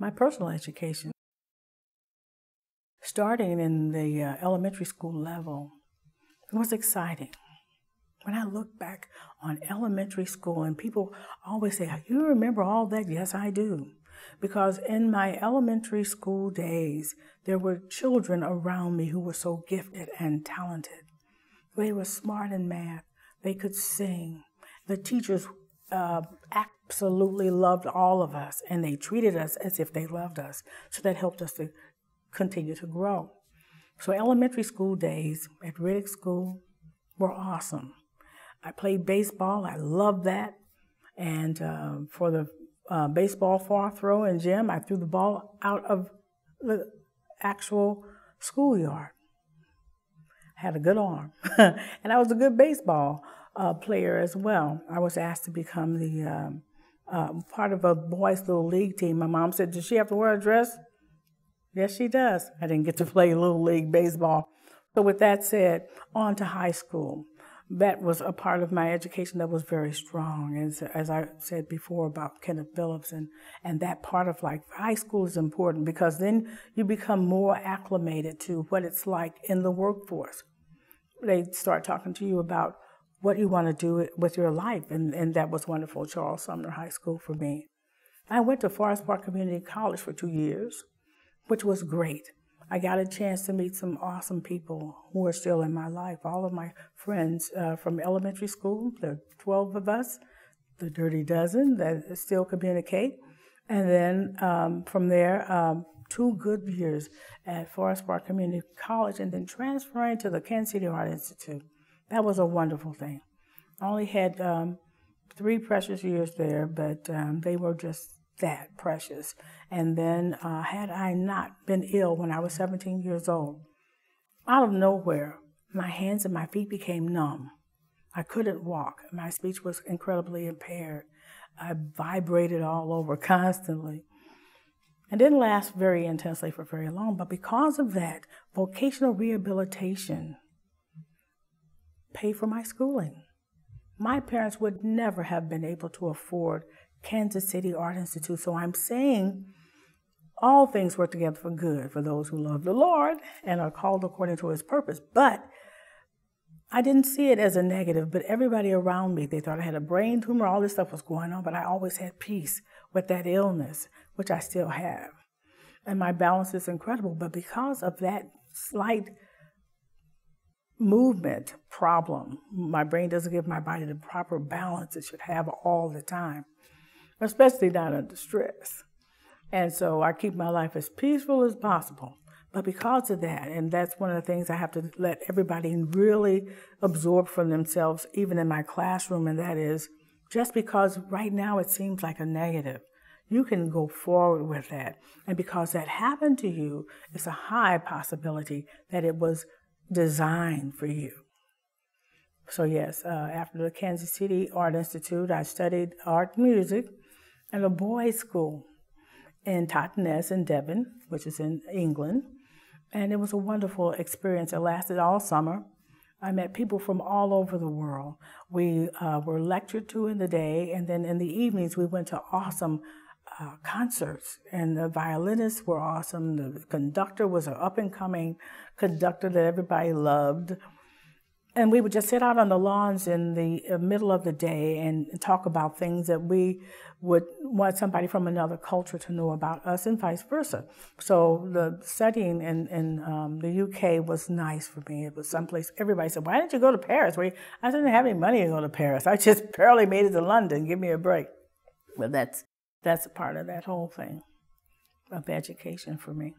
my personal education. Starting in the elementary school level, it was exciting. When I look back on elementary school, and people always say, you remember all that? Yes, I do. Because in my elementary school days, there were children around me who were so gifted and talented. They were smart in math. They could sing. The teachers absolutely loved all of us, and they treated us as if they loved us. So that helped us to continue to grow. So elementary school days at Riddick School were awesome. I played baseball. I loved that. And for the baseball far throw and gym, I threw the ball out of the actual schoolyard. I had a good arm. And I was a good baseball player as well. I was asked to become the part of a boys' little league team. My mom said, does she have to wear a dress? Yes, she does. I didn't get to play little league baseball. So with that said, on to high school. That was a part of my education that was very strong. As I said before about Kenneth Phillips and that part of life, high school is important because then you become more acclimated to what it's like in the workforce. They start talking to you about what you want to do with your life, and that was wonderful, Charles Sumner High School for me. I went to Forest Park Community College for 2 years, which was great. I got a chance to meet some awesome people who are still in my life. All of my friends from elementary school, there are 12 of us, the Dirty Dozen that still communicate. And then from there, 2 good years at Forest Park Community College and then transferring to the Kansas City Art Institute. That was a wonderful thing. I only had 3 precious years there, but they were just that precious. And then had I not been ill when I was 17 years old, out of nowhere, my hands and my feet became numb. I couldn't walk. My speech was incredibly impaired. I vibrated all over constantly. It didn't last very intensely for very long, but because of that, vocational rehabilitation paid for my schooling. My parents would never have been able to afford Kansas City Art Institute. So I'm saying all things work together for good for those who love the Lord and are called according to his purpose. But I didn't see it as a negative, but everybody around me, they thought I had a brain tumor, all this stuff was going on, but I always had peace with that illness, which I still have. And my balance is incredible, but because of that slight movement problem, my brain doesn't give my body the proper balance it should have all the time, especially not under stress. And so I keep my life as peaceful as possible. But because of that, and that's one of the things I have to let everybody really absorb from themselves, even in my classroom, and that is, just because right now it seems like a negative, you can go forward with that. And because that happened to you, it's a high possibility that it was designed for you. So yes, after the Kansas City Art Institute, I studied art and music at a boys' school in Totnes in Devon, which is in England. And it was a wonderful experience. It lasted all summer. I met people from all over the world. We were lectured to in the day, and then in the evenings we went to awesome concerts. And the violinists were awesome. The conductor was an up-and-coming conductor that everybody loved. And we would just sit out on the lawns in the middle of the day and talk about things that we would want somebody from another culture to know about us and vice versa. So the studying in the UK was nice for me. It was someplace, everybody said, why didn't you go to Paris? I didn't have any money to go to Paris. I just barely made it to London. Give me a break. But that's a part of that whole thing of education for me.